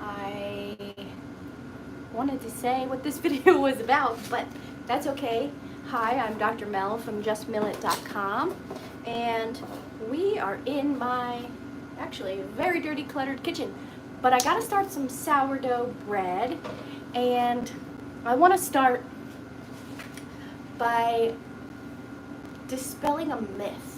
I wanted to say what this video was about, but that's okay. Hi, I'm Dr. Mel from justmillet.com, and we are in my actually very dirty, cluttered kitchen. But I gotta start some sourdough bread, and I want to start by dispelling a myth.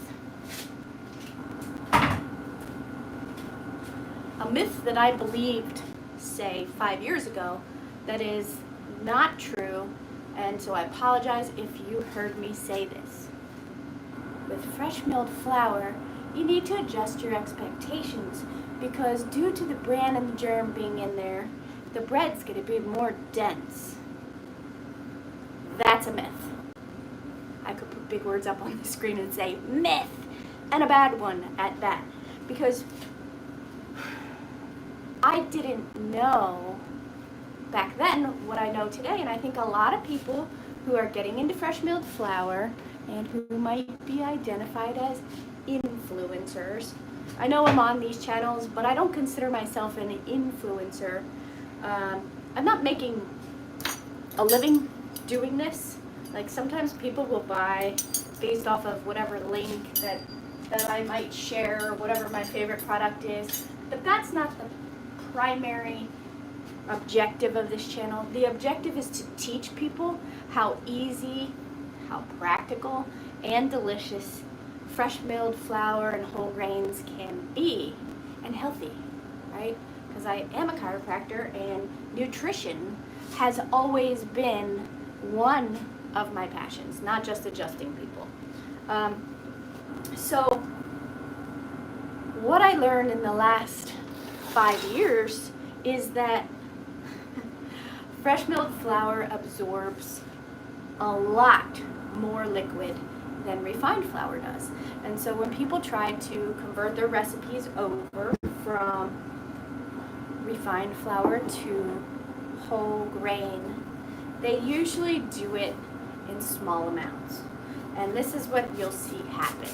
A myth that I believed, say, 5 years ago, that is not true, and so I apologize if you heard me say this. With fresh milled flour, you need to adjust your expectations because due to the bran and the germ being in there, the bread's going to be more dense. That's a myth. I could put big words up on the screen and say myth, and a bad one at that, because I didn't know back then what I know today, and I think a lot of people who are getting into fresh milled flour and who might be identified as influencers. I know I'm on these channels, but I don't consider myself an influencer. I'm not making a living doing this. Like sometimes people will buy based off of whatever link that I might share, or whatever my favorite product is, but that's not the primary objective of this channel. The objective is to teach people how easy, how practical, and delicious fresh milled flour and whole grains can be, and healthy, right? Because I am a chiropractor, and nutrition has always been one of my passions, not just adjusting people. So what I learned in the last 5 years is that fresh milled flour absorbs a lot more liquid than refined flour does. And so when people try to convert their recipes over from refined flour to whole grain, they usually do it in small amounts. And this is what you'll see happen.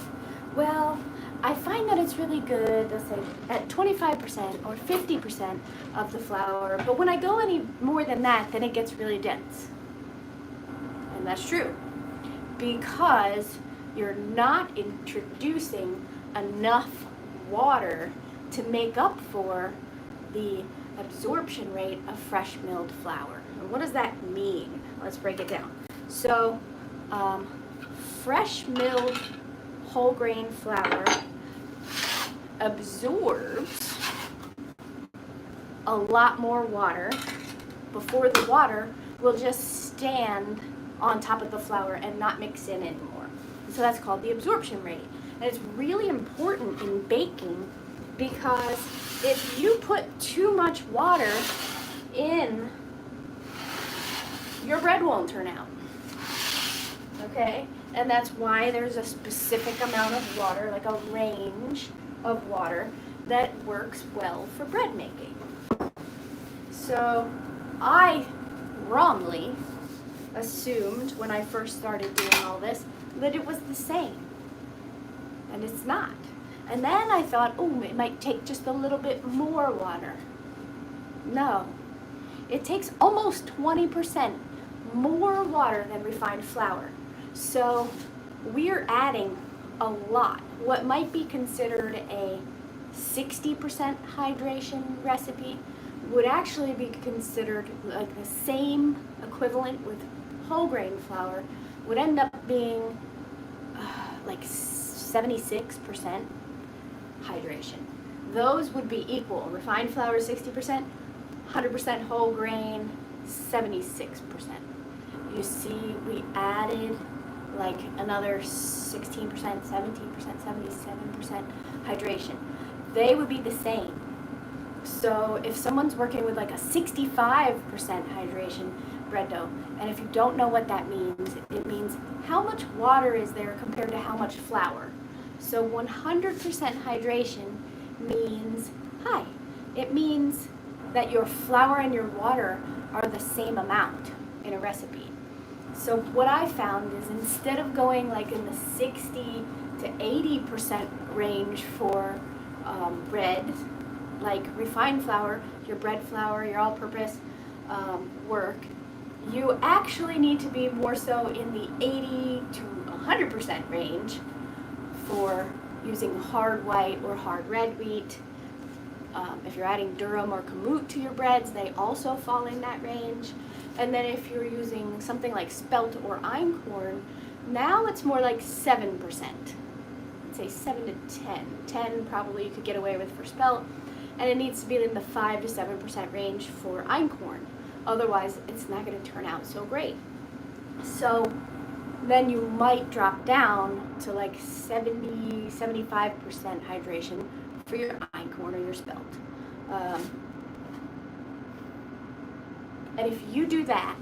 Well, I find that it's really good, let's say, at 25% or 50% of the flour, but when I go any more than that, then it gets really dense. And that's true, because you're not introducing enough water to make up for the absorption rate of fresh milled flour. And what does that mean? Let's break it down. So, fresh milled whole grain flour absorbs a lot more water before the water will just stand on top of the flour and not mix in anymore. So that's called the absorption rate. And it's really important in baking because if you put too much water in, your bread won't turn out. Okay? And that's why there's a specific amount of water, like a range of water, that works well for bread making. So I wrongly assumed when I first started doing all this that it was the same. And it's not. And then I thought, oh, it might take just a little bit more water. No. It takes almost 20% more water than refined flour. So we're adding a lot. What might be considered a 60% hydration recipe would actually be considered like the same equivalent with whole grain flour would end up being like 76% hydration. Those would be equal. Refined flour 60%, 100% whole grain 76%. You see, we added like another 16%, 17%, 77% hydration. They would be the same. So if someone's working with like a 65% hydration bread dough, and if you don't know what that means, it means how much water is there compared to how much flour. So 100% hydration means high. It means that your flour and your water are the same amount in a recipe. So what I found is instead of going like in the 60 to 80% range for bread, like refined flour, your bread flour, your all-purpose work, you actually need to be more so in the 80 to 100% range for using hard white or hard red wheat. If you're adding durum or kamut to your breads, they also fall in that range. And then if you're using something like spelt or einkorn, now it's more like 7%. I'd say 7 to 10. 10 probably you could get away with for spelt, and it needs to be in the 5 to 7% range for einkorn. Otherwise, it's not going to turn out so great. So then you might drop down to like 70, 75% hydration for your einkorn or your spelt. And if you do that,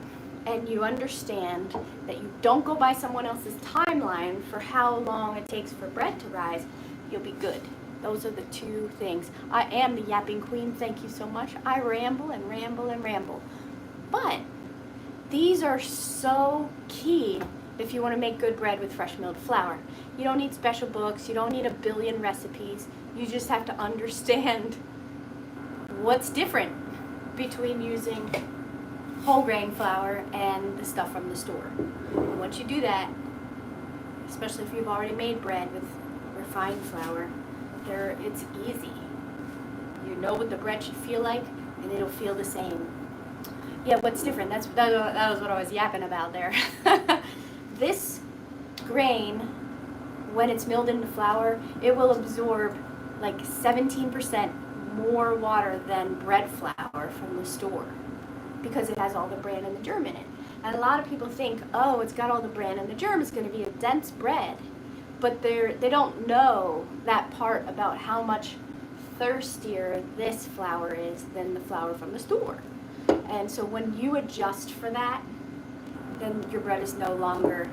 and you understand that you don't go by someone else's timeline for how long it takes for bread to rise, you'll be good. Those are the two things. I am the yapping queen, thank you so much. I ramble and ramble and ramble. But these are so key if you want to make good bread with fresh milled flour. You don't need special books, you don't need a billion recipes. You just have to understand what's different between using whole grain flour and the stuff from the store. And once you do that, especially if you've already made bread with refined flour, it's easy. You know what the bread should feel like, and it'll feel the same. Yeah, what's different? That was what I was yapping about there. This grain, when it's milled into flour, it will absorb like 17% more water than bread flour from the store, because it has all the bran and the germ in it. And a lot of people think, oh, it's got all the bran and the germ, it's going to be a dense bread. But they don't know that part about how much thirstier this flour is than the flour from the store. And so when you adjust for that, then your bread is no longer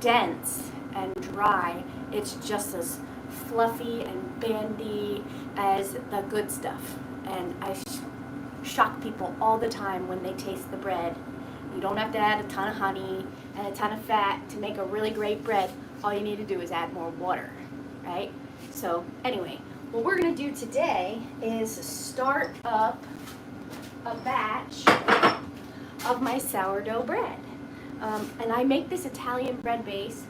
dense and dry. It's just as fluffy and bandy as the good stuff. And I shock people all the time when they taste the bread. You don't have to add a ton of honey and a ton of fat to make a really great bread. All you need to do is add more water, right? So anyway, what we're going to do today is start up a batch of my sourdough bread. And I make this Italian bread base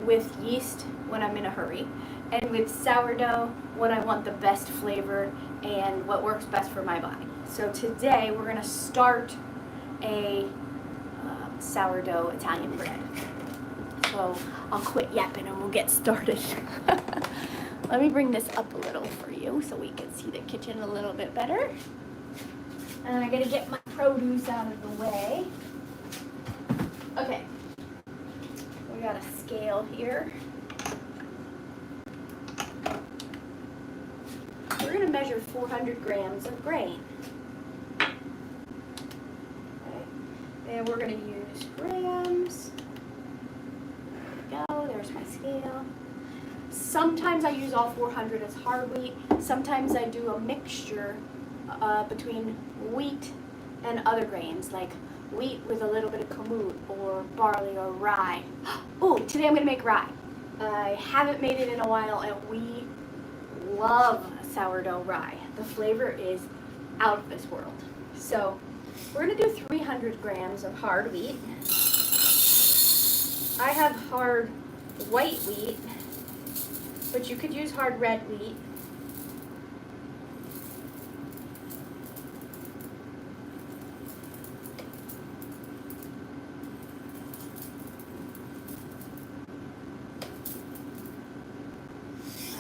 with yeast when I'm in a hurry, and with sourdough when I want the best flavor and what works best for my body. So today we're going to start a sourdough Italian bread. So I'll quit yapping and we'll get started. Let me bring this up a little for you so we can see the kitchen a little bit better. And I gotta get my produce out of the way. Okay, we got a scale here. We're gonna measure 400 grams of grain. Okay. And we're gonna use grams. There we go, there's my scale. Sometimes I use all 400 as hard wheat. Sometimes I do a mixture between wheat and other grains, like wheat with a little bit of kamut or barley or rye. Oh, today I'm going to make rye. I haven't made it in a while, and we love sourdough rye. The flavor is out of this world. So we're going to do 300 grams of hard wheat. I have hard white wheat, but you could use hard red wheat.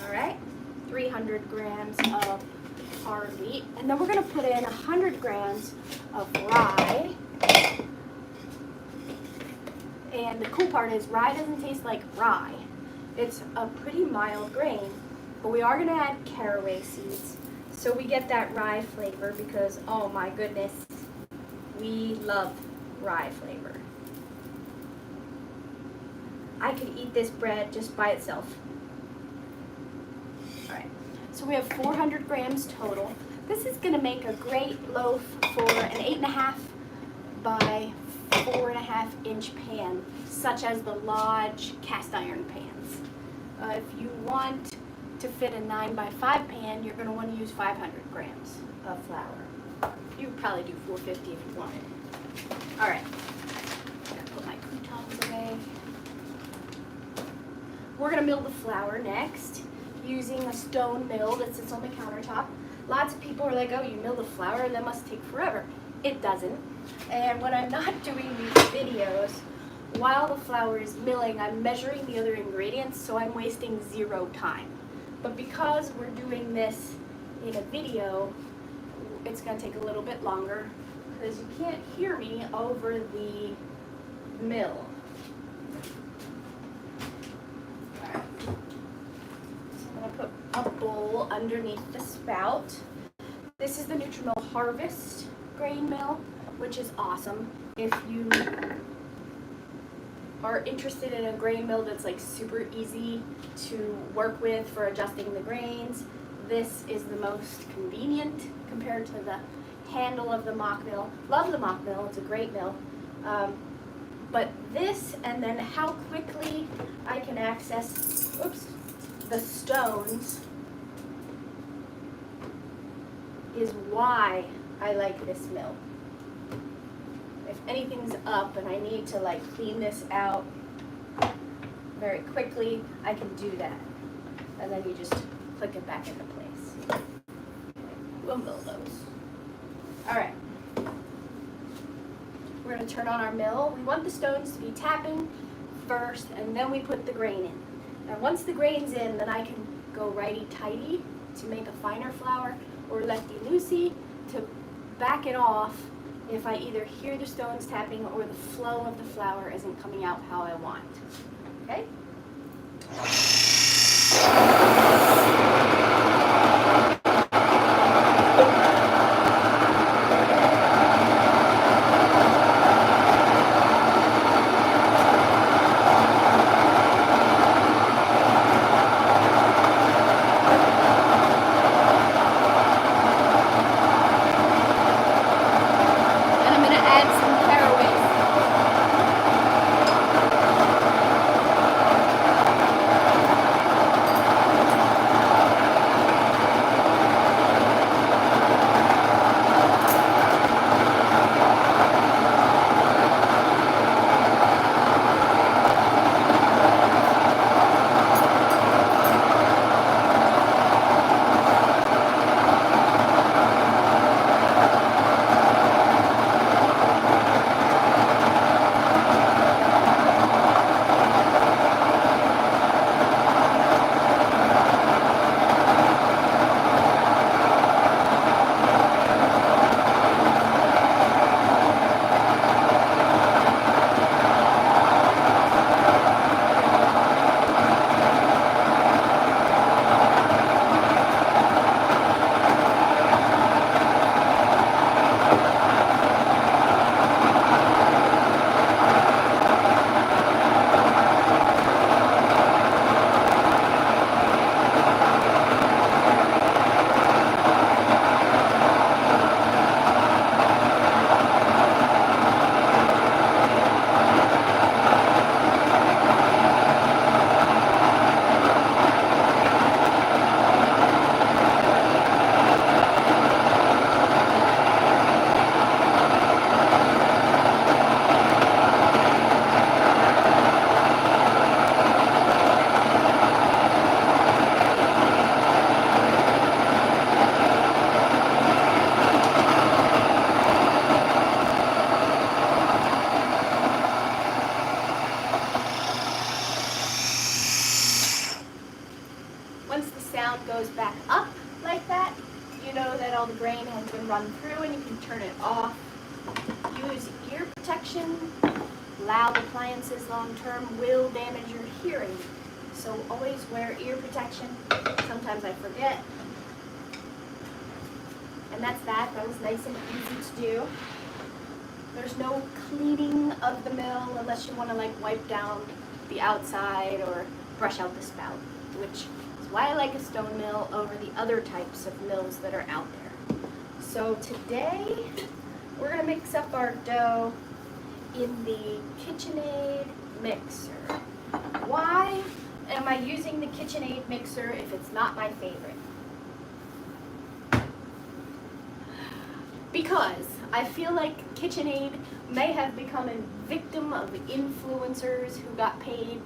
All right, 300 grams of hard wheat. And then we're going to put in 100 grams of rye. And the cool part is rye doesn't taste like rye. It's a pretty mild grain, but we are going to add caraway seeds so we get that rye flavor, because oh my goodness, we love rye flavor. I could eat this bread just by itself. All right, so we have 400 grams total. This is going to make a great loaf for an 8.5 by 4.5 inch pan, such as the Lodge cast iron pans. If you want to fit a 9x5 pan, you're going to want to use 500 grams of flour. You would probably do 450 if you wanted. All right, I'm going to put my croutons away. We're going to mill the flour next using a stone mill that sits on the countertop. Lots of people are like, oh, you mill the flour, that must take forever. It doesn't. And when I'm not doing these videos, while the flour is milling, I'm measuring the other ingredients, so I'm wasting 0 time. But because we're doing this in a video, it's going to take a little bit longer because you can't hear me over the mill. Alright. So I'm going to put a bowl underneath the spout. This is the Nutrimill Harvest grain mill, which is awesome. If you are interested in a grain mill that's like super easy to work with for adjusting the grains, this is the most convenient compared to the handle of the mock mill. Love the mock mill, it's a great mill. But this, and then how quickly I can access, the stones, is why I like this mill. If anything's up and I need to like clean this out very quickly, I can do that. And then you just click it back into place. We'll mill those. All right. We're going to turn on our mill. We want the stones to be tapping first, and then we put the grain in. Now once the grain's in, then I can go righty-tighty to make a finer flour, or lefty-loosey to back it off if I either hear the stones tapping or the flow of the flour isn't coming out how I want. Okay? Once the sound goes back up like that, you know that all the grain has been run through and you can turn it off. Use ear protection. Loud appliances long term will damage your hearing. So always wear ear protection. Sometimes I forget. And that's that. That was nice and easy to do. There's no cleaning of the mill unless you want to like wipe down the outside or brush out the spout, which is why I like a stone mill over the other types of mills that are out there. So today we're going to mix up our dough in the KitchenAid mixer. Why? am I using the KitchenAid mixer if it's not my favorite? Because I feel like KitchenAid may have become a victim of influencers who got paid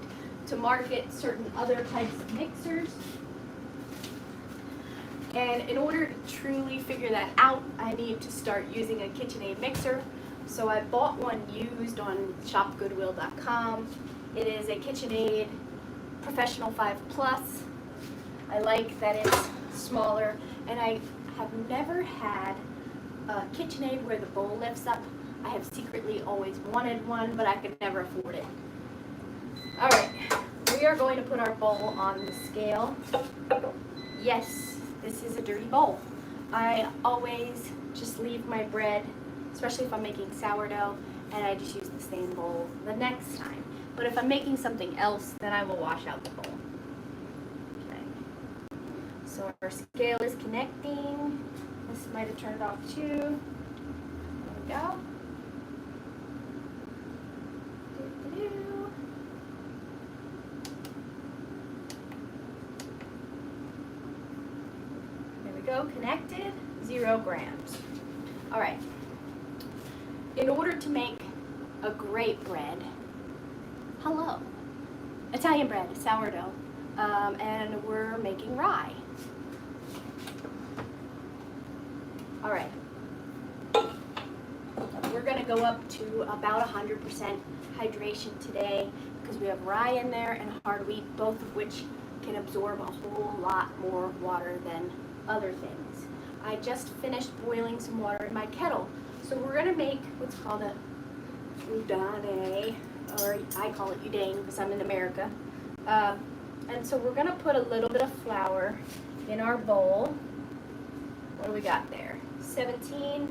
to market certain other types of mixers. And in order to truly figure that out, I need to start using a KitchenAid mixer. So I bought one used on shopgoodwill.com. It is a KitchenAid Professional 5 Plus. I like that it's smaller, and I have never had a KitchenAid where the bowl lifts up. I have secretly always wanted one, but I could never afford it. All right, we are going to put our bowl on the scale. Yes, this is a dirty bowl. I always just leave my bread, especially if I'm making sourdough, and I just use the same bowl the next time. But if I'm making something else, then I will wash out the bowl. Okay. So our scale is connecting. This might have turned off too. There we go. There we go, connected, 0 grams. All right. In order to make a great bread, Italian bread, sourdough, and we're making rye. All right. We're gonna go up to about 100% hydration today because we have rye in there and hard wheat, both of which can absorb a whole lot more water than other things. I just finished boiling some water in my kettle. So we're gonna make what's called a udane, or I call it udane because I'm in America. And so we're gonna put a little bit of flour in our bowl. What do we got there? 17,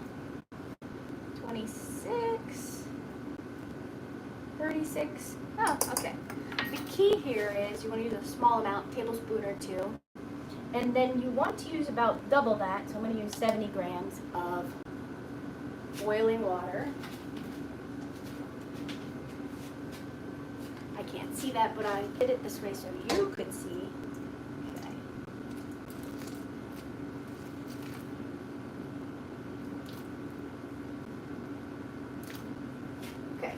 26, 36. Oh, okay. The key here is you want to use a small amount, tablespoon or 2. And then you want to use about double that. So I'm going to use 70 grams of boiling water. I can't see that, but I did it this way so you could see. Okay. Okay.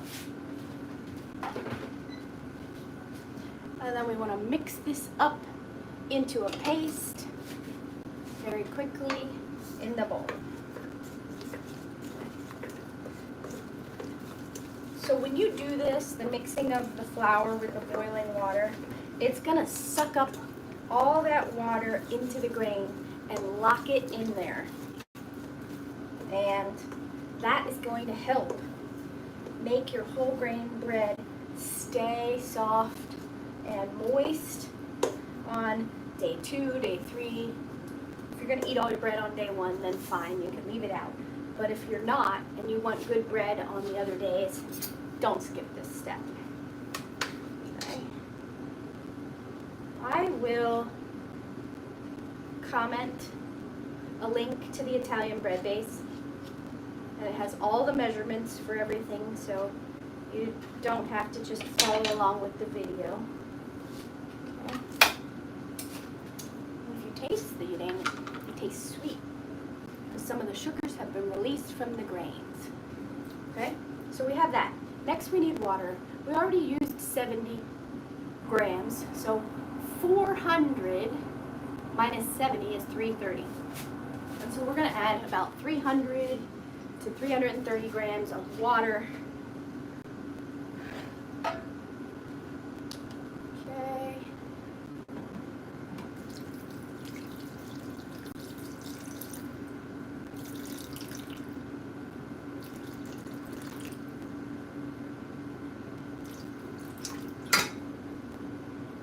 And then we want to mix this up into a paste very quickly in the bowl. So when you do this, the mixing of the flour with the boiling water, it's gonna suck up all that water into the grain and lock it in there. And that is going to help make your whole grain bread stay soft and moist on day 2, day 3. If you're gonna eat all your bread on day 1, then fine, you can leave it out. But if you're not, and you want good bread on the other days, don't skip this step. Okay. I will comment a link to the Italian bread base, and it has all the measurements for everything, so you don't have to just follow along with the video. Okay. If you taste the udane, it tastes sweet, because some of the sugars have been released from the grains. Okay, so we have that. Next we need water. We already used 70 grams, so 400 minus 70 is 330. And so we're gonna add about 300 to 330 grams of water. Okay.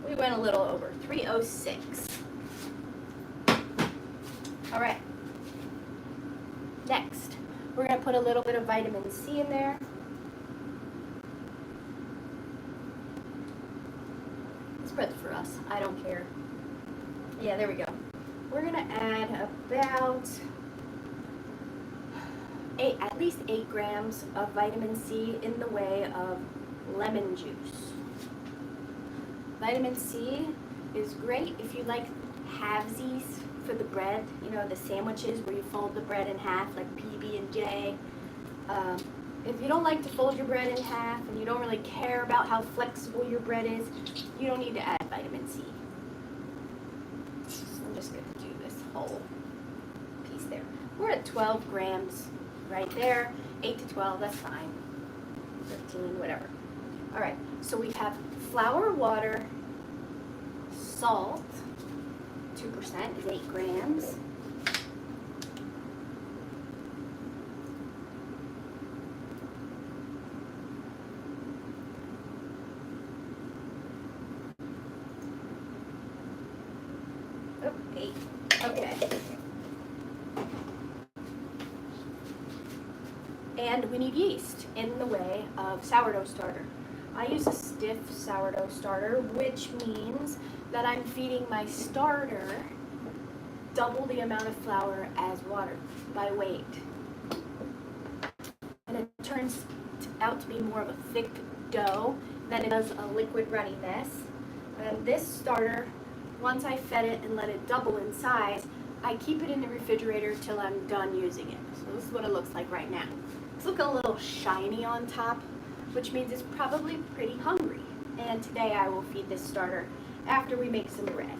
We went a little over, 306. All right. Next, we're going to put a little bit of vitamin C in there. This bread's for us. I don't care. Yeah, there we go. We're going to add about at least 8 grams of vitamin C in the way of lemon juice. Vitamin C is great if you like halvesies for the bread, you know, the sandwiches where you fold the bread in half, like PB&J. If you don't like to fold your bread in half and you don't really care about how flexible your bread is, you don't need to add vitamin C. I'm just going to do this whole piece there. We're at 12 grams right there. 8 to 12, that's fine. 15, whatever. All right, so we have flour, water, salt, 2% is 8 grams. Oh, 8, okay. And we need yeast in the way of sourdough starter. I use a stiff sourdough starter, which means that I'm feeding my starter double the amount of flour as water by weight. And it turns out to be more of a thick dough than it does a liquid runny mess. And this starter, once I fed it and let it double in size, I keep it in the refrigerator till I'm done using it. So this is what it looks like right now. It's looking a little shiny on top, which means it's probably pretty hungry. And today I will feed this starter after we make some bread.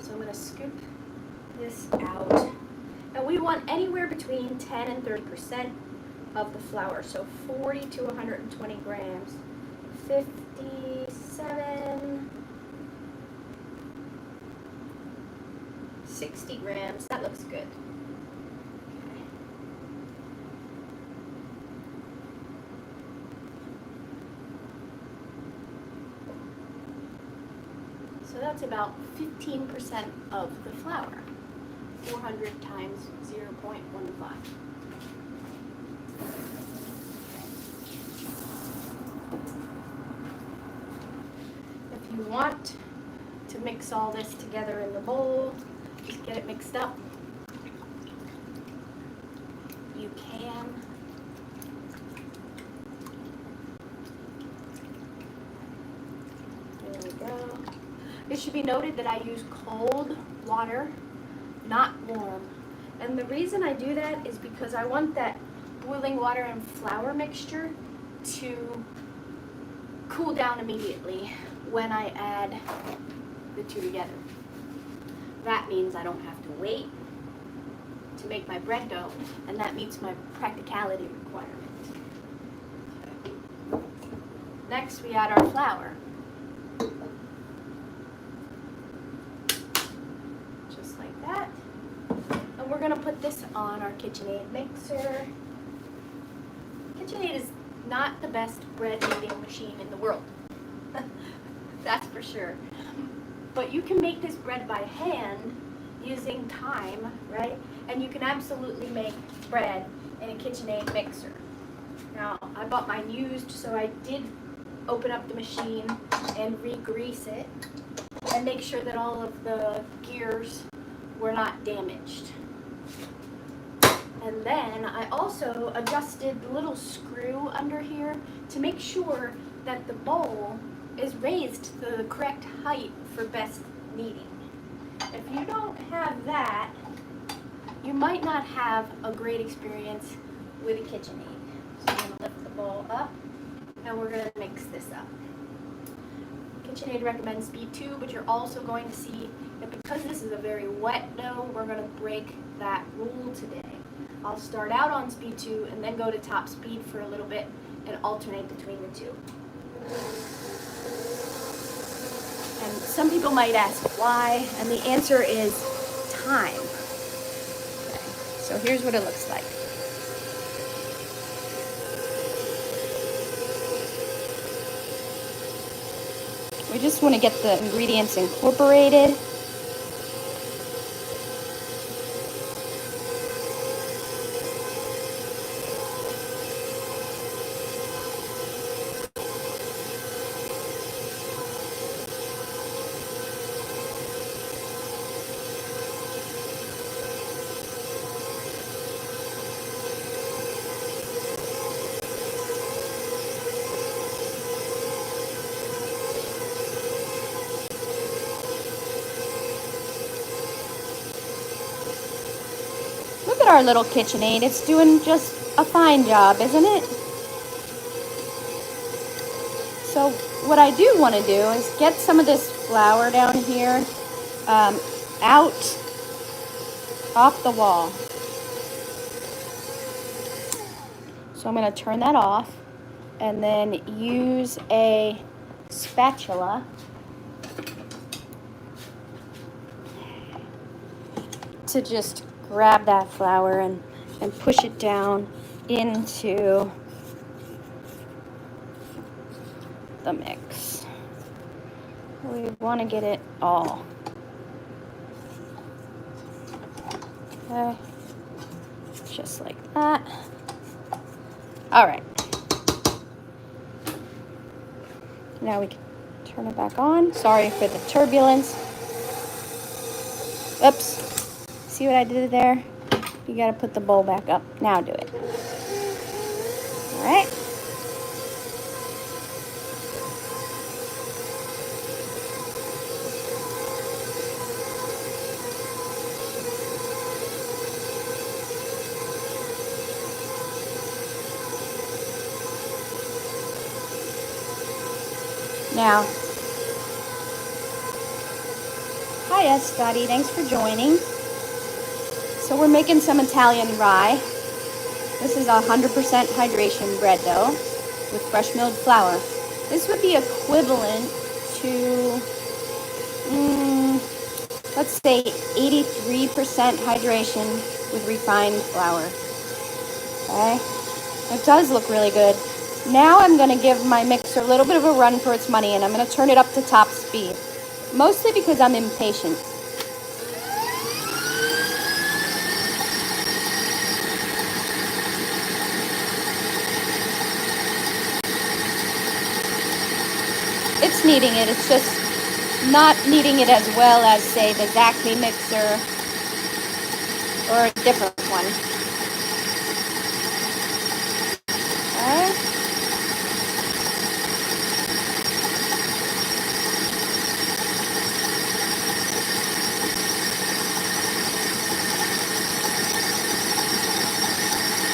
So I'm going to scoop this out. And we want anywhere between 10 and 30% of the flour. So 40 to 120 grams. 57, 60 grams. That looks good. So that's about 15% of the flour. 400 times 0.15. If you want to mix all this together in the bowl, just get it mixed up. You can. There we go. It should be noted that I use cold water, not warm. And the reason I do that is because I want that boiling water and flour mixture to cool down immediately when I add the two together. That means I don't have to wait to make my bread dough, and that meets my practicality requirement. Next, we add our flour. Just like that. And we're going to put this on our KitchenAid mixer. KitchenAid is not the best bread kneading machine in the world. That's for sure. But you can make this bread by hand using time, right? And you can absolutely make bread in a KitchenAid mixer. Now, I bought mine used, so I did open up the machine and re-grease it and make sure that all of the gears were not damaged. And then I also adjusted the little screw under here to make sure that the bowl is raised to the correct height for best kneading. If you don't have that, you might not have a great experience with a KitchenAid. So I'm going to lift the bowl up and we're going to mix this up. KitchenAid recommends speed 2, but you're also going to see that because this is a very wet dough, we're going to break that rule today. I'll start out on speed 2 and then go to top speed for a little bit and alternate between the two. And some people might ask why, and the answer is time. Okay, so here's what it looks like. We just want to get the ingredients incorporated. at our little KitchenAid. It's doing just a fine job, isn't it? So what I do want to do is get some of this flour down here out off the wall. So I'm going to turn that off and then use a spatula to just grab that flour and push it down into the mix. We want to get it all. Okay, just like that. All right. Now we can turn it back on. Sorry for the turbulence. Oops. See what I did there? You gotta put the bowl back up. Now do it. All right. Now, hiya, Scotty. Thanks for joining. So we're making some Italian rye. This is 100% hydration bread dough with fresh milled flour. This would be equivalent to, let's say 83% hydration with refined flour. Okay, it does look really good. Now I'm going to give my mixer a little bit of a run for its money, and I'm going to turn it up to top speed, mostly because I'm impatient. It's kneading it, it's just not kneading it as well as, say, the Zacme mixer or a different one. Okay.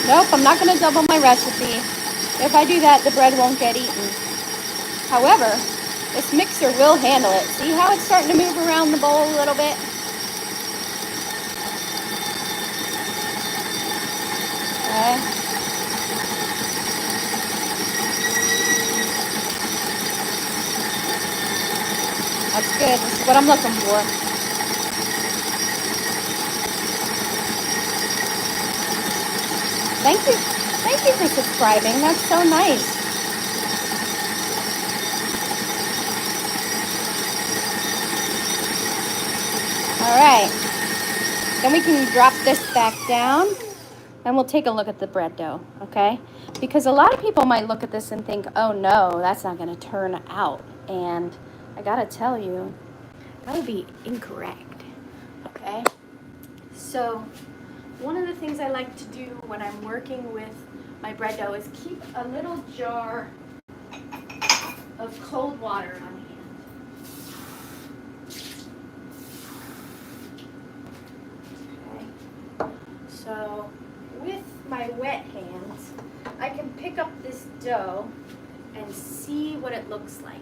Nope, I'm not going to double my recipe. If I do that, the bread won't get eaten. However, this mixer will handle it. See how it's starting to move around the bowl a little bit? Okay. That's good. This is what I'm looking for. Thank you. Thank you for subscribing. That's so nice. All right, then we can drop this back down and we'll take a look at the bread dough, okay? Because a lot of people might look at this and think, oh no, that's not gonna turn out. And I gotta tell you, that would be incorrect, okay? So one of the things I like to do when I'm working with my bread dough is keep a little jar of cold water on hand. So with my wet hands, I can pick up this dough and see what it looks like.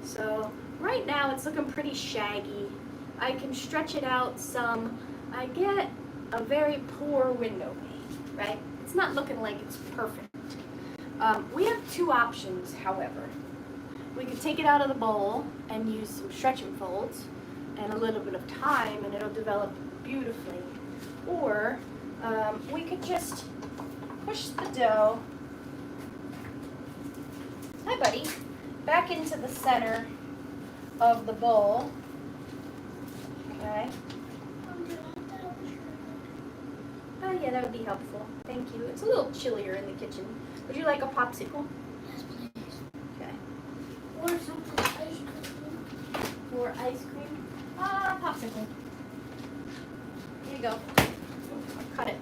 So right now it's looking pretty shaggy. I can stretch it out some. I get a very poor window pane, right? It's not looking like it's perfect. We have two options, however. We could take it out of the bowl and use some stretch and folds and a little bit of time, and it'll develop beautifully. Or we could just push the dough, hi buddy, back into the center of the bowl, okay? Oh yeah, that would be helpful, thank you. It's a little chillier in the kitchen. Would you like a popsicle? Yes, please. Okay. Or something ice cream. Or ice cream? Popsicle. Here you go. Cut it.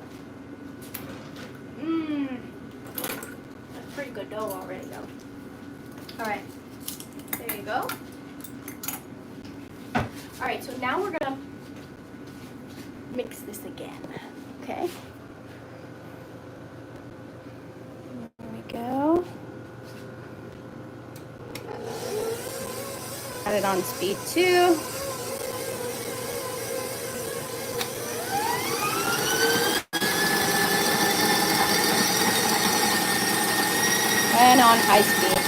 That's pretty good dough already though. Alright, there you go. Alright, so now we're gonna mix this again. Okay. There we go. Got it on speed 2. And on high speed.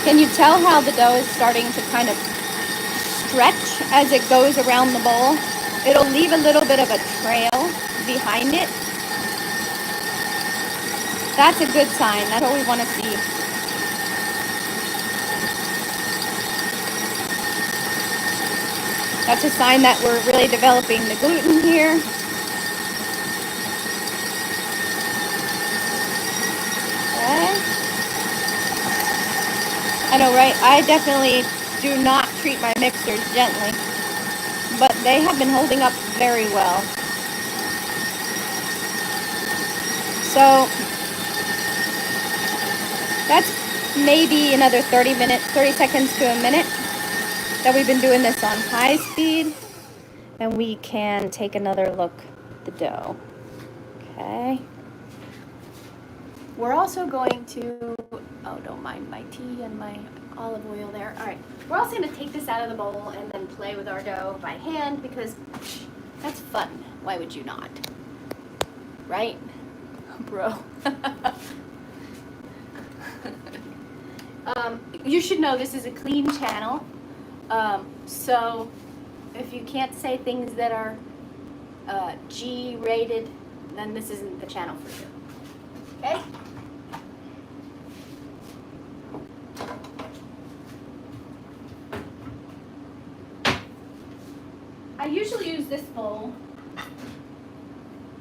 Can you tell how the dough is starting to kind of stretch as it goes around the bowl? It'll leave a little bit of a trail behind it. That's a good sign. That's what we want to see. That's a sign that we're really developing the gluten here. Okay. I know, right? I definitely do not treat my mixers gently, but they have been holding up very well. So that's maybe another 30 seconds to a minute that we've been doing this on high speed, and we can take another look at the dough. Okay. We're also going to, oh, don't mind my tea and my olive oil there. All right, we're also going to take this out of the bowl and then play with our dough by hand because that's fun. Why would you not? Right? Bro. You should know this is a clean channel. So if you can't say things that are G-rated, then this isn't the channel for you. Okay? I usually use this bowl,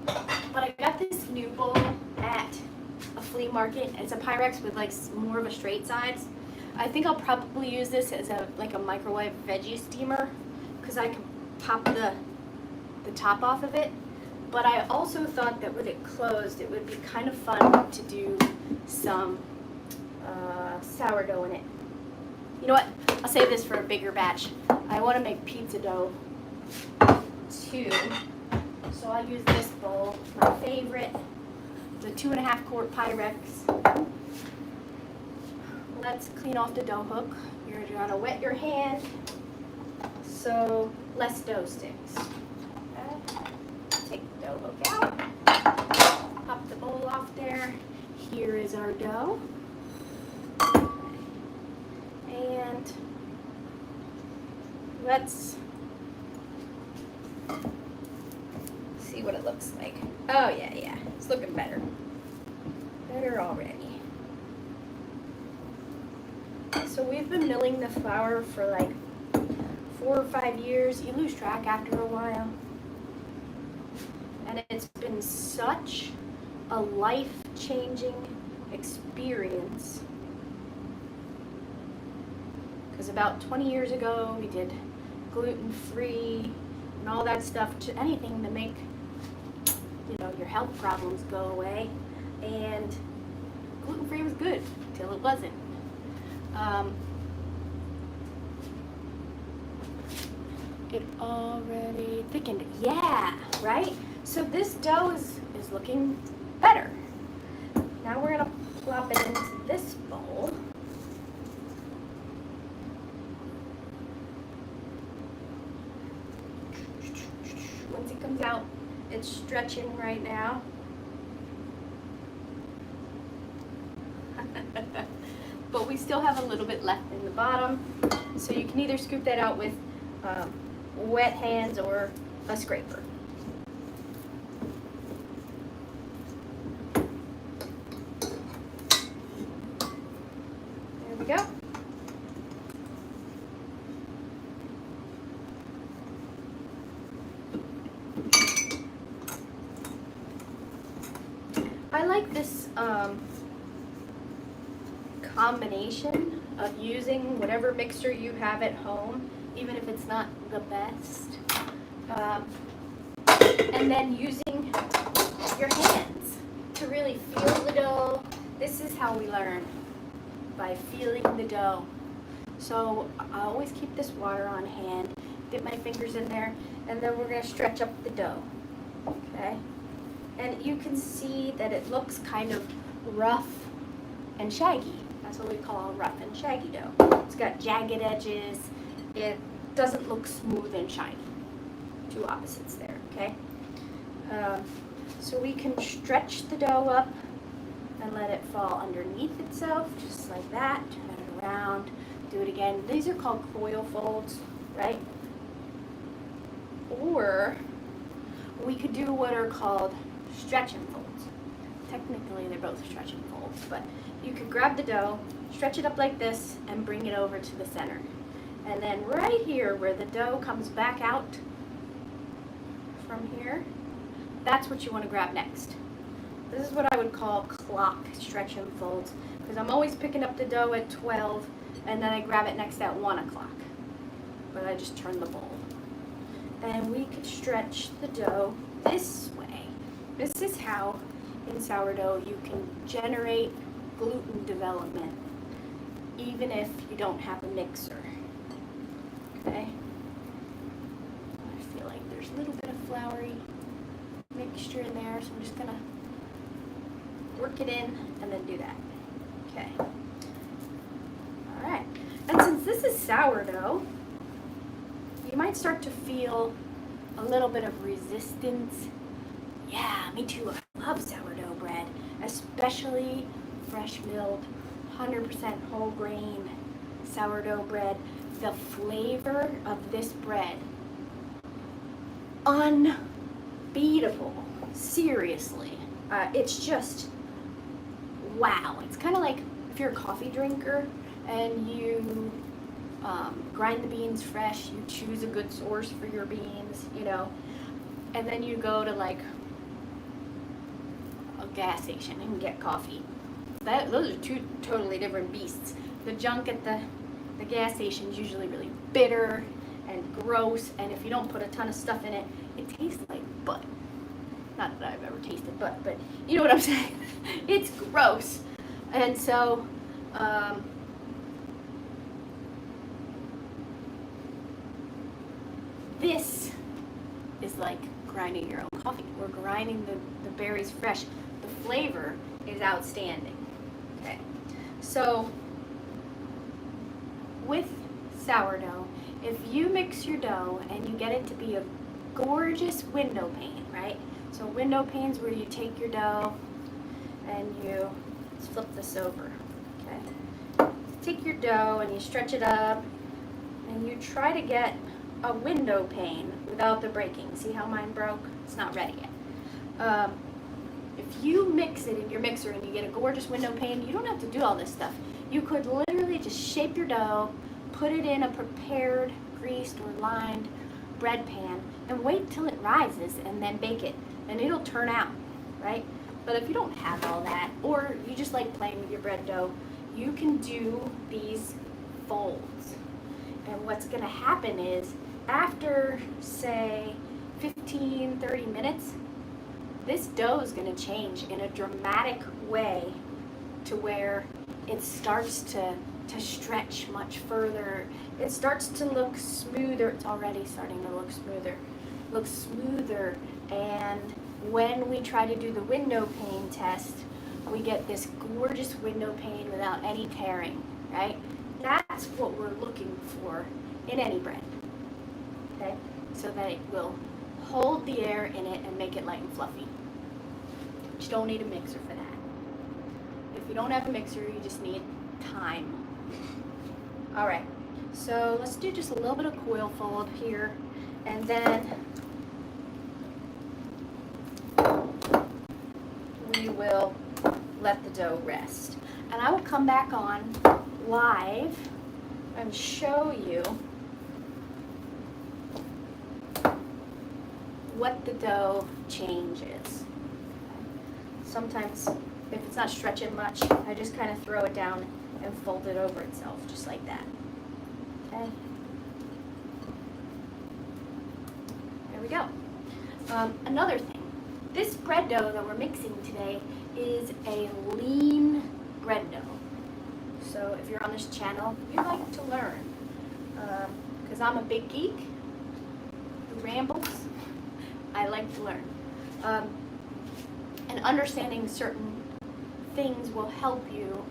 but I got this new bowl at a flea market. It's a Pyrex with like more of a straight sides. I think I'll probably use this as a microwave veggie steamer because I can pop the top off of it. But I also thought that with it closed, it would be kind of fun to do some sourdough in it. You know what? I'll save this for a bigger batch. I want to make pizza dough too. So I'll use this bowl, my favorite, the 2.5 quart Pyrex. Let's clean off the dough hook. You're gonna wet your hand so less dough sticks. Okay. Take the dough hook out. Pop the bowl off there. Here is our dough. And let's see what it looks like. Oh yeah, it's looking better. Better already. So we've been milling the flour for like 4 or 5 years. You lose track after a while. And it's been such a life-changing experience. Because about 20 years ago, we did gluten-free and all that stuff, to anything to make, you know, your health problems go away. And gluten-free was good till it wasn't. It already thickened. Yeah, right? So this dough is looking better. Now we're gonna plop it into this bowl. Once it comes out, it's stretching right now. But we still have a little bit left in the bottom, so you can either scoop that out with wet hands or a scraper. There we go. I like this combination of using whatever mixer you have at home, even if it's not the best, and then using your hands to really feel the dough This is how we learn, by feeling the dough. So I always keep this water on hand, dip my fingers in there, and then we're going to stretch up the dough. Okay? And you can see that it looks kind of rough and shaggy. That's what we call a rough and shaggy dough. It's got jagged edges. It doesn't look smooth and shiny. Two opposites there, okay? So we can stretch the dough up and let it fall underneath itself, just like that. Turn it around, do it again. These are called coil folds, right? Or we could do what are called stretching folds. Technically, they're both stretching folds, but you could grab the dough, stretch it up like this, and bring it over to the center. And then right here, where the dough comes back out from here, that's what you want to grab next. This is what I would call clock stretch and folds, because I'm always picking up the dough at 12, and then I grab it next at 1 o'clock. But I just turn the bowl. And we could stretch the dough this way. This is how, in sourdough, you can generate gluten development, even if you don't have a mixer. Okay? I feel like there's a little bit of floury mixture in there, so I'm just gonna work it in and then do that. Okay. Alright. And since this is sourdough, you might start to feel a little bit of resistance. Yeah, me too. I love sourdough bread, especially fresh milled, 100% whole grain sourdough bread. The flavor of this bread, unbeatable. Seriously. It's just wow. It's kind of like if you're a coffee drinker and you grind the beans fresh, you choose a good source for your beans, you know, and then you go to like a gas station and get coffee. Those are two totally different beasts. The junk at the gas station is usually really bitter and gross, and if you don't put a ton of stuff in it, it tastes like butt. Not that I've ever tasted butt, but you know what I'm saying. It's gross. And so this is like grinding your own coffee. We're grinding the berries fresh. The flavor is outstanding. Okay, so with sourdough, if you mix your dough and you get it to be a gorgeous window pane, right? So window panes where you take your dough and you, let's flip this over, okay? Take your dough and you stretch it up and you try to get a window pane without the breaking. See how mine broke? It's not ready yet. If you mix it in your mixer and you get a gorgeous window pane, you don't have to do all this stuff. You could literally just shape your dough, put it in a prepared, greased or lined bread pan, and wait till it rises and then bake it, and it'll turn out, right? But if you don't have all that, or you just like playing with your bread dough, you can do these folds. And what's gonna happen is, after, say, 15, 30 minutes, this dough is gonna change in a dramatic way to where it starts to stretch much further. It starts to look smoother. It's already starting to look smoother. And when we try to do the window pane test, we get this gorgeous window pane without any tearing, right? That's what we're looking for in any bread, okay? So that it will hold the air in it and make it light and fluffy. But you don't need a mixer for that. If you don't have a mixer, you just need time. All right, so let's do just a little bit of coil fold here, and then we will let the dough rest. And I will come back on live and show you what the dough changes. Sometimes, if it's not stretching much, I just kind of throw it down and fold it over itself, just like that. Okay? There we go. Another thing, this bread dough that we're mixing today is a lean bread dough. So if you're on this channel, you like to learn. Because I'm a big geek who rambles, I like to learn. And understanding certain things will help you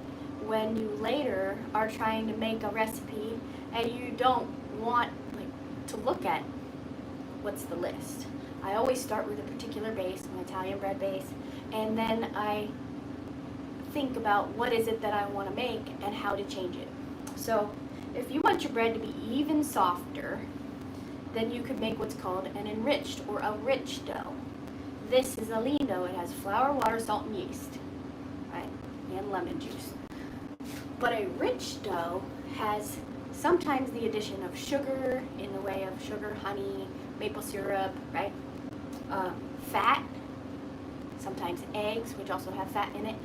when you later are trying to make a recipe and you don't want to look at what's the list. I always start with a particular base, an Italian bread base, and then I think about what is it that I want to make and how to change it. So if you want your bread to be even softer, then you could make what's called an enriched or a rich dough. This is a lean dough. It has flour, water, salt, and yeast, right? And lemon juice. But a rich dough has sometimes the addition of sugar in the way of sugar, honey, maple syrup, right? Fat, sometimes eggs, which also have fat in it.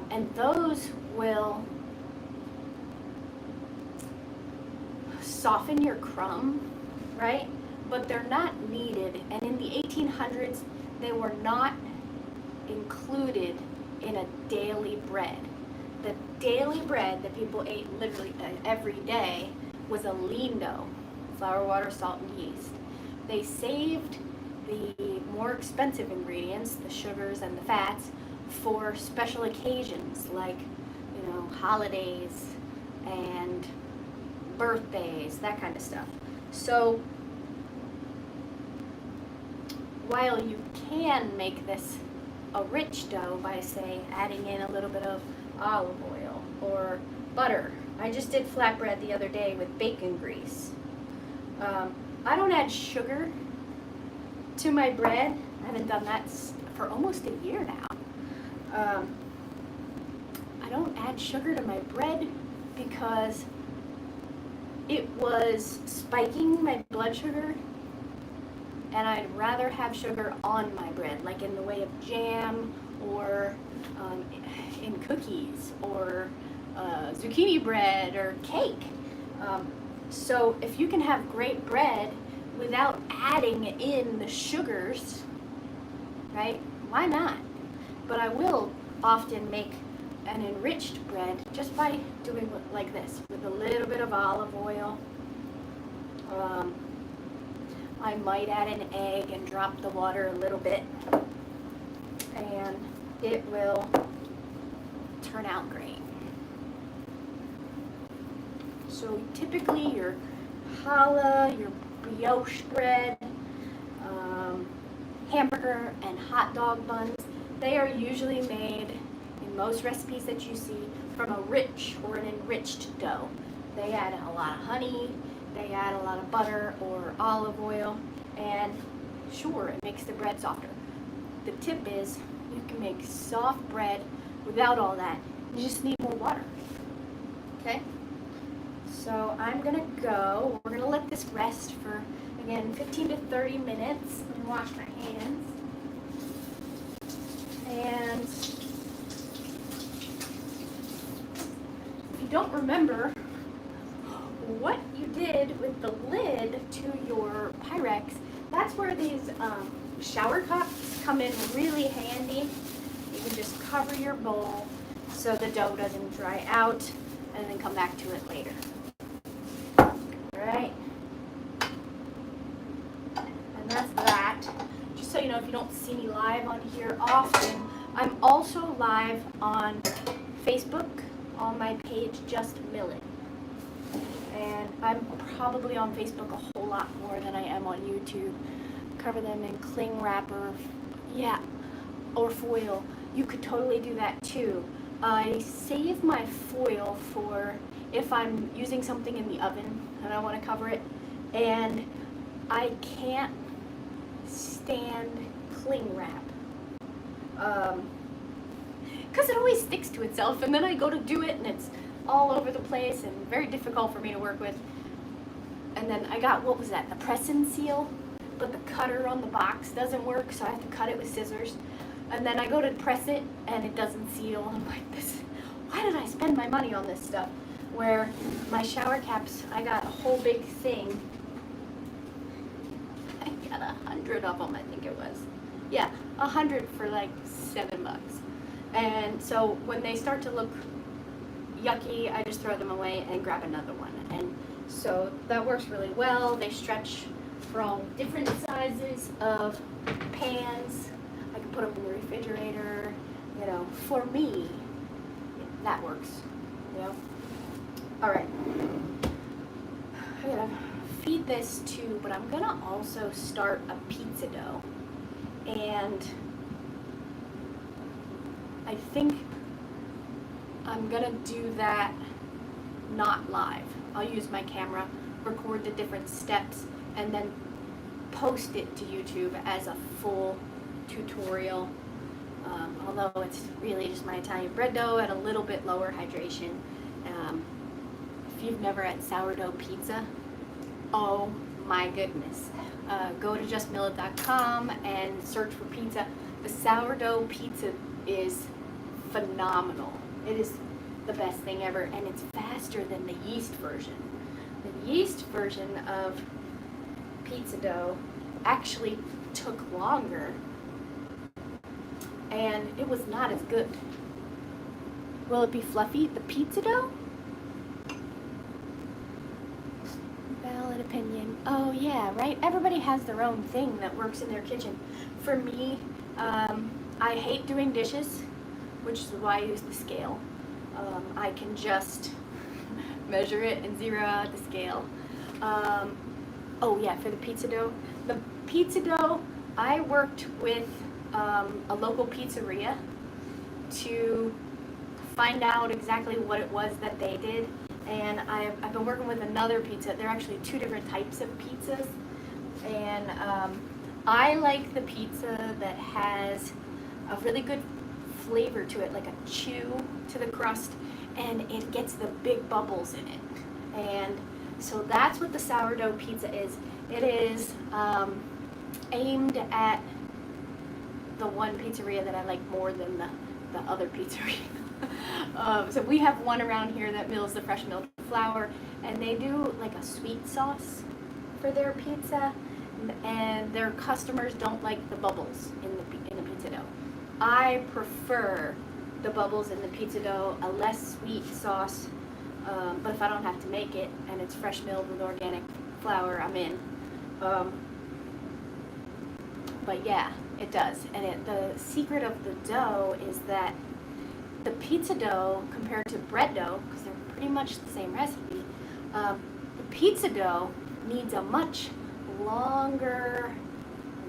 And those will soften your crumb, right? But they're not needed. And in the 1800s, they were not included in a daily bread. The daily bread that people ate literally every day was a lean dough, flour, water, salt, and yeast. They saved the more expensive ingredients, the sugars and the fats, for special occasions like, holidays and birthdays, that kind of stuff. So while you can make this a rich dough by, say, adding in a little bit of olive oil or butter. I just did flatbread the other day with bacon grease. I don't add sugar to my bread. I haven't done that for almost a year now. I don't add sugar to my bread because it was spiking my blood sugar, and I'd rather have sugar on my bread, like in the way of jam or in cookies or zucchini bread or cake. So if you can have great bread without adding in the sugars, right, why not? But I will often make an enriched bread just by doing like this, with a little bit of olive oil. I might add an egg and drop the water a little bit, and it will turn out great. So typically your challah, your brioche bread, hamburger and hot dog buns, they are usually made in most recipes that you see from a rich or an enriched dough. They add a lot of honey, they add a lot of butter or olive oil, and sure, it makes the bread softer. The tip is you can make soft bread without all that. You just need more water. Okay? So I'm gonna go. We're gonna let this rest for, again, 15 to 30 minutes. Let me wash my hands. And if you don't remember what you did with the lid to your Pyrex, that's where these shower cups come in really handy. You can just cover your bowl so the dough doesn't dry out and then come back to it later. Alright. And that's that. Just so you know, if you don't see me live on here often, I'm also live on Facebook on my page, Just Millet. And I'm probably on Facebook a whole lot more than I am on YouTube. Cover them in cling wrap or foil. You could totally do that too. I save my foil for if I'm using something in the oven and I want to cover it, and I can't stand cling wrap. Because it always sticks to itself, and then I go to do it and it's all over the place and very difficult for me to work with. And then I got, what was that, the press and seal, but the cutter on the box doesn't work, so I have to cut it with scissors. And then I go to press it and it doesn't seal. I'm like, why did I spend my money on this stuff? Where my shower caps, I got a whole big thing. I got 100 of them, I think it was. Yeah, 100 for like $7. And so when they start to look yucky, I just throw them away and grab another one. And so that works really well. They stretch for all different sizes of pans. I can put them in the refrigerator. You know, for me, that works. You know. All right. I'm gonna feed this too, but I'm gonna also start a pizza dough, and I think I'm gonna do that not live. I'll use my camera, record the different steps, and then post it to YouTube as a full tutorial. Although it's really just my Italian bread dough at a little bit lower hydration. If you've never had sourdough pizza, oh my goodness. Go to justmillet.com and search for pizza. The sourdough pizza is phenomenal. It is the best thing ever, and it's faster than the yeast version. The yeast version of pizza dough actually took longer, and it was not as good. Will it be fluffy? The pizza dough? Valid opinion. Oh yeah, right? Everybody has their own thing that works in their kitchen. For me, I hate doing dishes, which is why I use the scale. I can just measure it and zero out the scale. Oh yeah, for the pizza dough. The pizza dough, I worked with a local pizzeria to find out exactly what it was that they did. And I've been working with another pizza. They're actually two different types of pizzas. And I like the pizza that has a really good flavor to it, like a chew to the crust, and it gets the big bubbles in it. And so that's what the sourdough pizza is. It is aimed at the one pizzeria that I like more than the other pizzeria. So we have one around here that mills the fresh milled flour, and they do like a sweet sauce for their pizza, and their customers don't like the bubbles in the pizza dough. I prefer the bubbles in the pizza dough, a less sweet sauce, but if I don't have to make it and it's fresh milled with organic flour, I'm in. But yeah, it does. And the secret of the dough is that the pizza dough compared to bread dough, because they're pretty much the same recipe, the pizza dough needs a much longer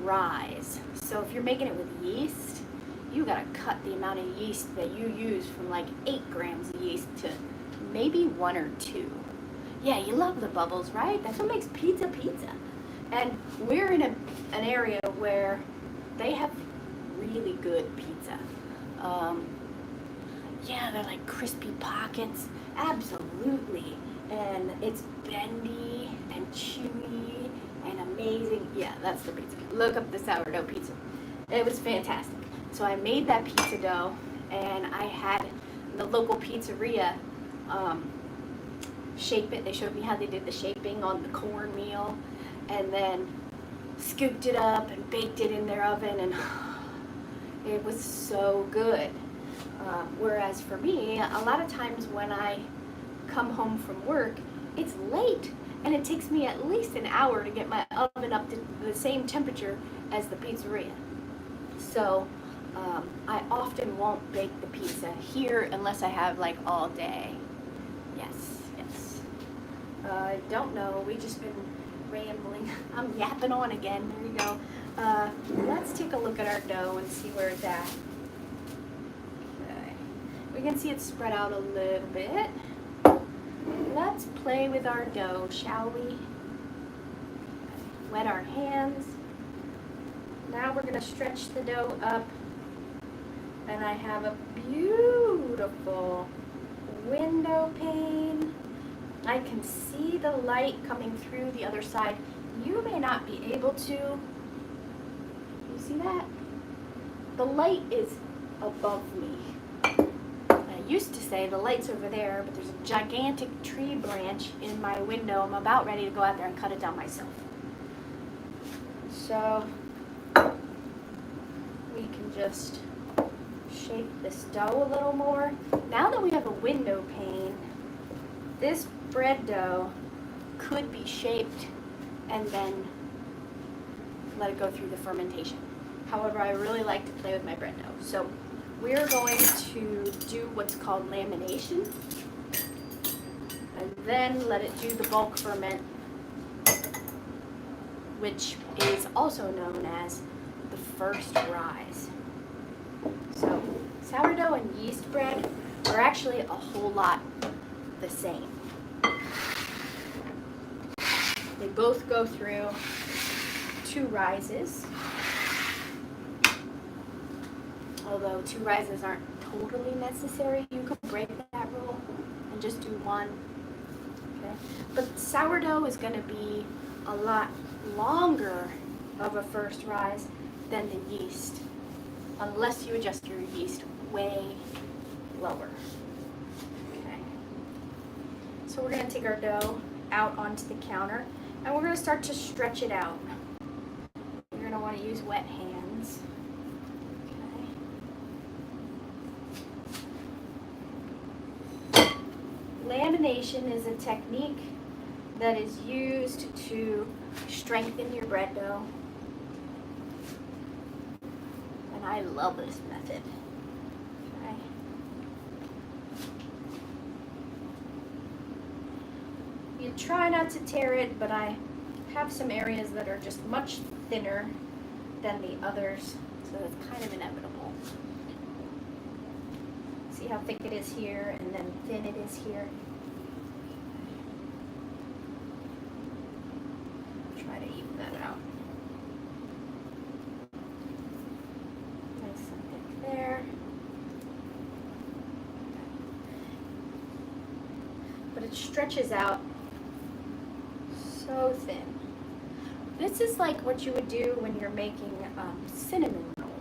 rise. So if you're making it with yeast, you gotta cut the amount of yeast that you use from like 8 grams of yeast to maybe 1 or 2. Yeah, you love the bubbles, right? That's what makes pizza pizza. And we're in an area where they have really good pizza. Yeah, they're like crispy pockets, absolutely. And it's bendy and chewy and amazing. Yeah, that's the pizza. Look up the sourdough pizza. It was fantastic. So I made that pizza dough, and I had the local pizzeria shape it. They showed me how they did the shaping on the cornmeal, and then scooped it up and baked it in their oven, and it was so good. Whereas for me, a lot of times when I come home from work, it's late, and it takes me at least an hour to get my oven up to the same temperature as the pizzeria. So I often won't bake the pizza here unless I have like all day. Yes, yes. I don't know, we just been rambling. I'm yapping on again, there you go. Let's take a look at our dough and see where it's at. Okay. We can see it's spread out a little bit. Let's play with our dough, shall we? Wet our hands. Now we're going to stretch the dough up, and I have a beautiful window pane. I can see the light coming through the other side. You may not be able to. You see that? The light is above me. I used to say the light's over there, but there's a gigantic tree branch in my window. I'm about ready to go out there and cut it down myself. So we can just shape this dough a little more. Now that we have a window pane, this bread dough could be shaped and then let it go through the fermentation. However, I really like to play with my bread dough. So we're going to do what's called lamination and then let it do the bulk ferment, which is also known as the first rise. So sourdough and yeast bread are actually a whole lot the same. They both go through 2 rises, although 2 rises aren't totally necessary. You could break that rule and just do 1. Okay? But sourdough is going to be a lot longer of a first rise than the yeast, unless you adjust your yeast way lower. Okay. So we're going to take our dough out onto the counter and we're going to start to stretch it out. You're going to want to use wet hands. Okay. Lamination is a technique that is used to strengthen your bread dough. And I love this method. Okay. You try not to tear it, but I have some areas that are just much thinner than the others, so it's kind of inevitable. See how thick it is here and then thin it is here? Try to even that out. Nice and thick there. But it stretches out so thin. This is like what you would do when you're making cinnamon rolls.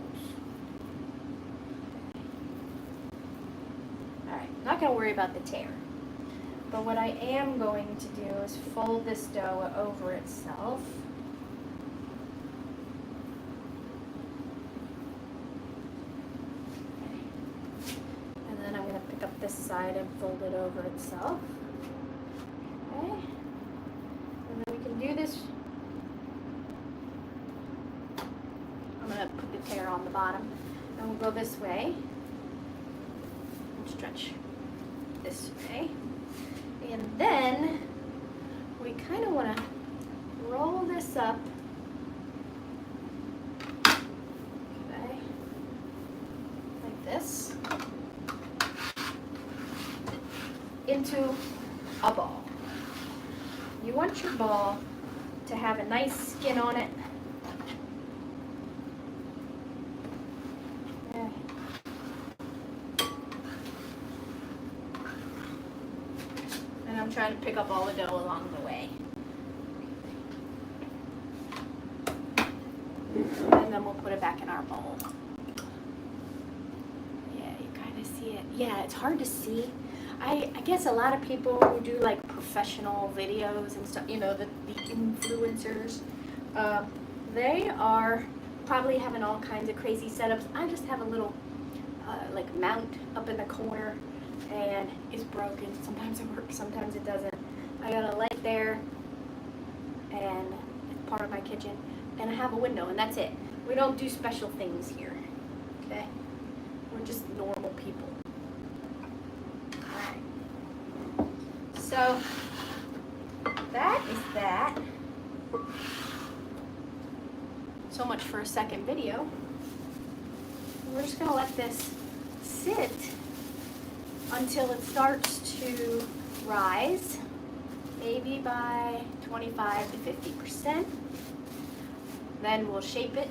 Alright, not going to worry about the tear. But what I am going to do is fold this dough over itself. Okay. And then I'm going to pick up this side and fold it over itself. Okay. And then we can do this. I'm going to put the tear on the bottom. And we'll go this way. And stretch this way. And then we kind of want to roll this up, okay, like this, into a ball. You want your ball to have a nice skin on it. Okay. And I'm trying to pick up all the dough along the way. And then we'll put it back in our bowl. Yeah, you kind of see it. Yeah, it's hard to see. I guess a lot of people who do like professional videos and stuff, you know, the influencers, they are probably having all kinds of crazy setups. I just have a little like mount up in the corner and it's broken. Sometimes it works, sometimes it doesn't. I got a light there and it's part of my kitchen and I have a window and that's it. We don't do special things here, okay? We're just normal people. Alright. So that is that. So much for a second video. We're just gonna let this sit until it starts to rise, maybe by 25 to 50%. Then we'll shape it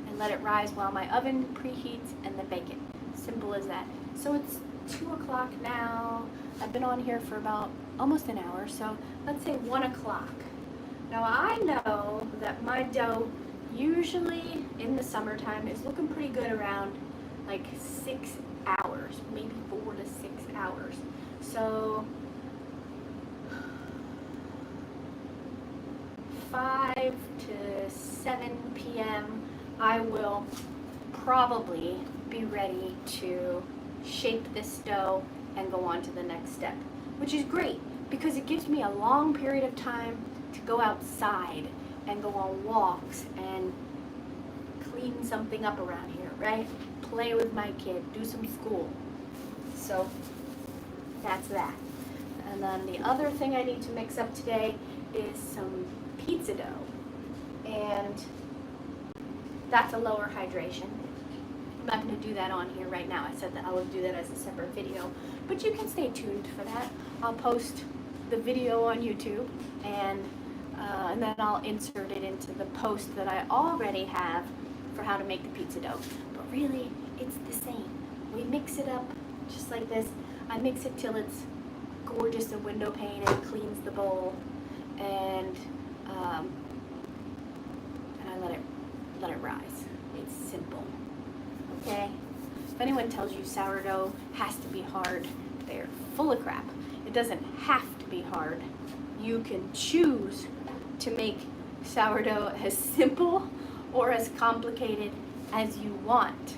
and let it rise while my oven preheats and then bake it. Simple as that. So it's 2 o'clock now. I've been on here for about almost an hour, so let's say 1 o'clock. Now I know that my dough usually in the summertime is looking pretty good around like 6 hours, maybe 4 to 6 hours. So 5 to 7 p.m. I will probably be ready to shape this dough and go on to the next step, which is great because it gives me a long period of time to go outside and go on walks and clean something up around here, right? Play with my kid, do some school. So that's that. And then the other thing I need to mix up today is some pizza dough. And that's a lower hydration. I'm not going to do that on here right now. I said that I would do that as a separate video, but you can stay tuned for that. I'll post the video on YouTube, and then I'll insert it into the post that I already have for how to make the pizza dough. But really, it's the same. We mix it up just like this. I mix it till it's gorgeous and window pane and cleans the bowl, and I let it rise. It's simple. Okay? If anyone tells you sourdough has to be hard, they're full of crap. It doesn't have to be hard. You can choose to make sourdough as simple or as complicated as you want.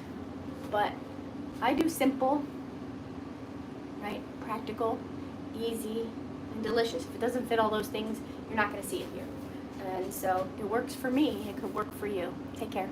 But I do simple, right? Practical, easy, and delicious. If it doesn't fit all those things, you're not going to see it here. And so it works for me. It could work for you. Take care.